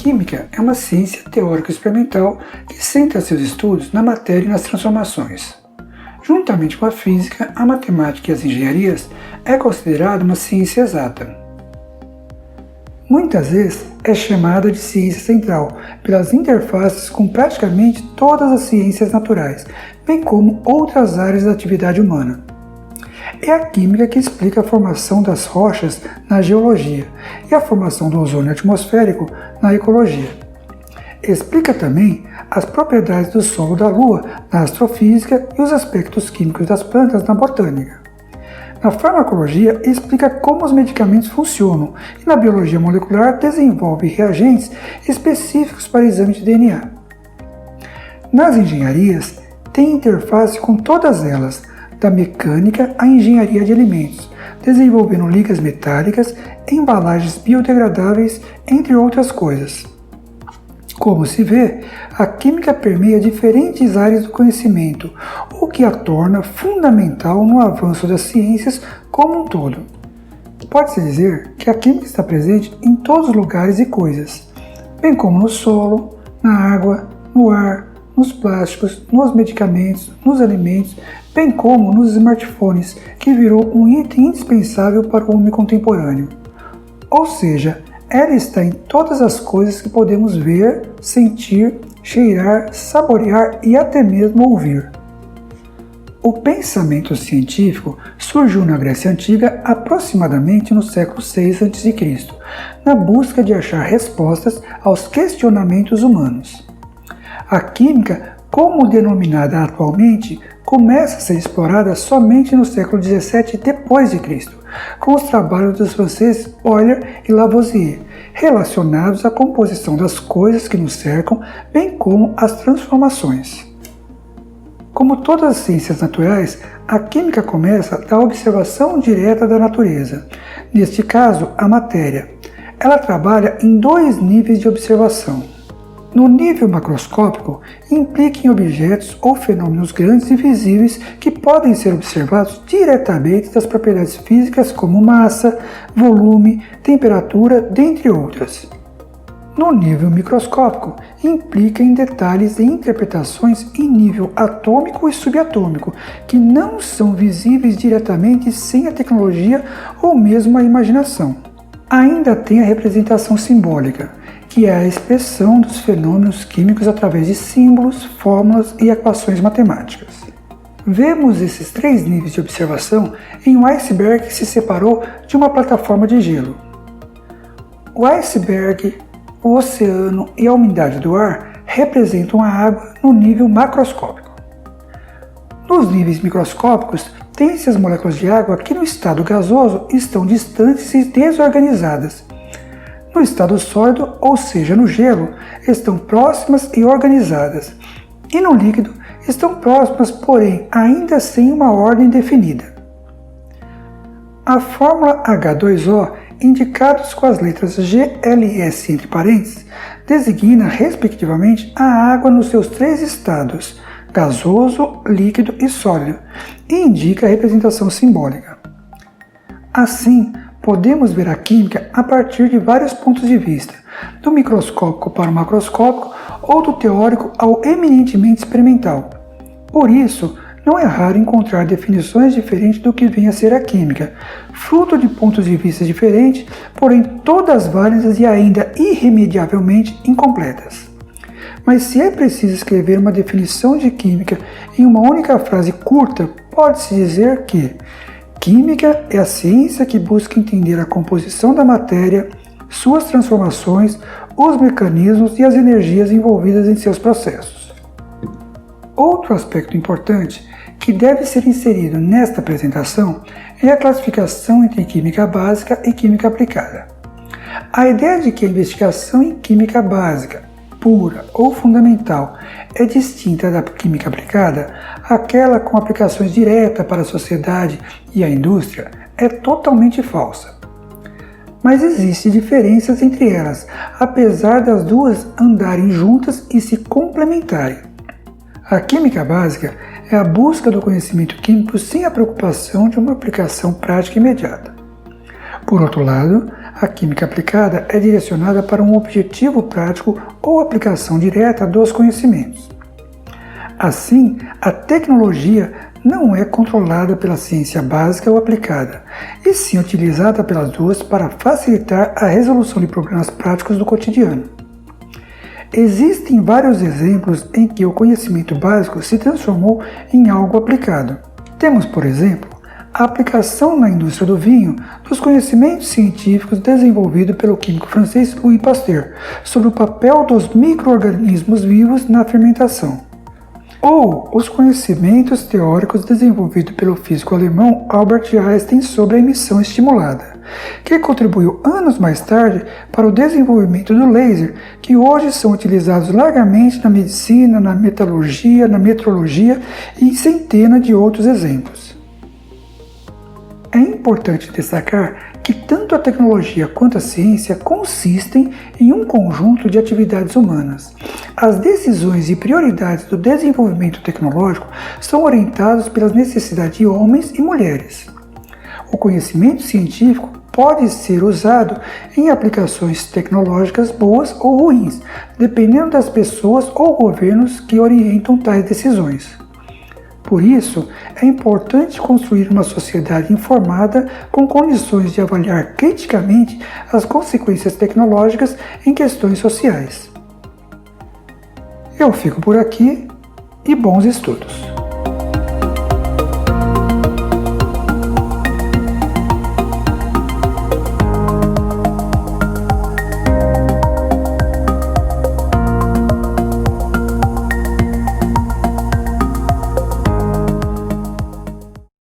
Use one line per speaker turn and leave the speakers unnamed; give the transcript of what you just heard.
Química é uma ciência teórico-experimental que centra seus estudos na matéria e nas transformações. Juntamente com a física, a matemática e as engenharias, é considerada uma ciência exata. Muitas vezes é chamada de ciência central, pelas interfaces com praticamente todas as ciências naturais, bem como outras áreas da atividade humana. É a química que explica a formação das rochas na geologia e a formação do ozônio atmosférico na ecologia. Explica também as propriedades do solo da Lua na astrofísica e os aspectos químicos das plantas na botânica. Na farmacologia, explica como os medicamentos funcionam e na biologia molecular desenvolve reagentes específicos para exame de DNA. Nas engenharias, tem interface com todas elas, da mecânica à engenharia de alimentos, desenvolvendo ligas metálicas, embalagens biodegradáveis, entre outras coisas. Como se vê, a química permeia diferentes áreas do conhecimento, o que a torna fundamental no avanço das ciências como um todo. Pode-se dizer que a química está presente em todos os lugares e coisas, bem como no solo, na água, no ar, nos plásticos, nos medicamentos, nos alimentos, bem como nos smartphones, que virou um item indispensável para o homem contemporâneo. Ou seja, ela está em todas as coisas que podemos ver, sentir, cheirar, saborear e até mesmo ouvir. O pensamento científico surgiu na Grécia Antiga aproximadamente no século VI a.C., na busca de achar respostas aos questionamentos humanos. A química, como denominada atualmente, começa a ser explorada somente no século XVII d.C., com os trabalhos dos franceses Euler e Lavoisier, relacionados à composição das coisas que nos cercam, bem como às transformações. Como todas as ciências naturais, a química começa da observação direta da natureza, neste caso, a matéria. Ela trabalha em dois níveis de observação. No nível macroscópico, implica em objetos ou fenômenos grandes e visíveis que podem ser observados diretamente das propriedades físicas como massa, volume, temperatura, dentre outras. No nível microscópico, implica em detalhes e interpretações em nível atômico e subatômico, que não são visíveis diretamente sem a tecnologia ou mesmo a imaginação. Ainda tem a representação simbólica, que é a expressão dos fenômenos químicos através de símbolos, fórmulas e equações matemáticas. Vemos esses três níveis de observação em um iceberg que se separou de uma plataforma de gelo. O iceberg, o oceano e a umidade do ar representam a água no nível macroscópico. Nos níveis microscópicos, tem-se as moléculas de água que no estado gasoso estão distantes e desorganizadas. No estado sólido, ou seja, no gelo, estão próximas e organizadas, e no líquido estão próximas, porém ainda sem uma ordem definida. A fórmula H2O, indicados com as letras GLS entre parênteses, designa respectivamente a água nos seus três estados, gasoso, líquido e sólido, e indica a representação simbólica. Assim, podemos ver a química a partir de vários pontos de vista, do microscópico para o macroscópico ou do teórico ao eminentemente experimental. Por isso, não é raro encontrar definições diferentes do que vem a ser a química, fruto de pontos de vista diferentes, porém todas válidas e ainda irremediavelmente incompletas. Mas se é preciso escrever uma definição de química em uma única frase curta, pode-se dizer que química é a ciência que busca entender a composição da matéria, suas transformações, os mecanismos e as energias envolvidas em seus processos. Outro aspecto importante que deve ser inserido nesta apresentação é a classificação entre química básica e química aplicada. A ideia de que a investigação em química básica, pura ou fundamental, é distinta da química aplicada, aquela com aplicações diretas para a sociedade e a indústria, é totalmente falsa. Mas existem diferenças entre elas, apesar das duas andarem juntas e se complementarem. A química básica é a busca do conhecimento químico sem a preocupação de uma aplicação prática imediata. Por outro lado, A química aplicada é direcionada para um objetivo prático ou aplicação direta dos conhecimentos. Assim, a tecnologia não é controlada pela ciência básica ou aplicada, e sim utilizada pelas duas para facilitar a resolução de problemas práticos do cotidiano. Existem vários exemplos em que o conhecimento básico se transformou em algo aplicado. Temos, por exemplo, a aplicação na indústria do vinho dos conhecimentos científicos desenvolvidos pelo químico francês Louis Pasteur sobre o papel dos micro-organismos vivos na fermentação. Ou os conhecimentos teóricos desenvolvidos pelo físico alemão Albert Einstein sobre a emissão estimulada, que contribuiu anos mais tarde para o desenvolvimento do laser, que hoje são utilizados largamente na medicina, na metalurgia, na metrologia e em centenas de outros exemplos. É importante destacar que tanto a tecnologia quanto a ciência consistem em um conjunto de atividades humanas. As decisões e prioridades do desenvolvimento tecnológico são orientadas pelas necessidades de homens e mulheres. O conhecimento científico pode ser usado em aplicações tecnológicas boas ou ruins, dependendo das pessoas ou governos que orientam tais decisões. Por isso, é importante construir uma sociedade informada com condições de avaliar criticamente as consequências tecnológicas em questões sociais. Eu fico por aqui e bons estudos!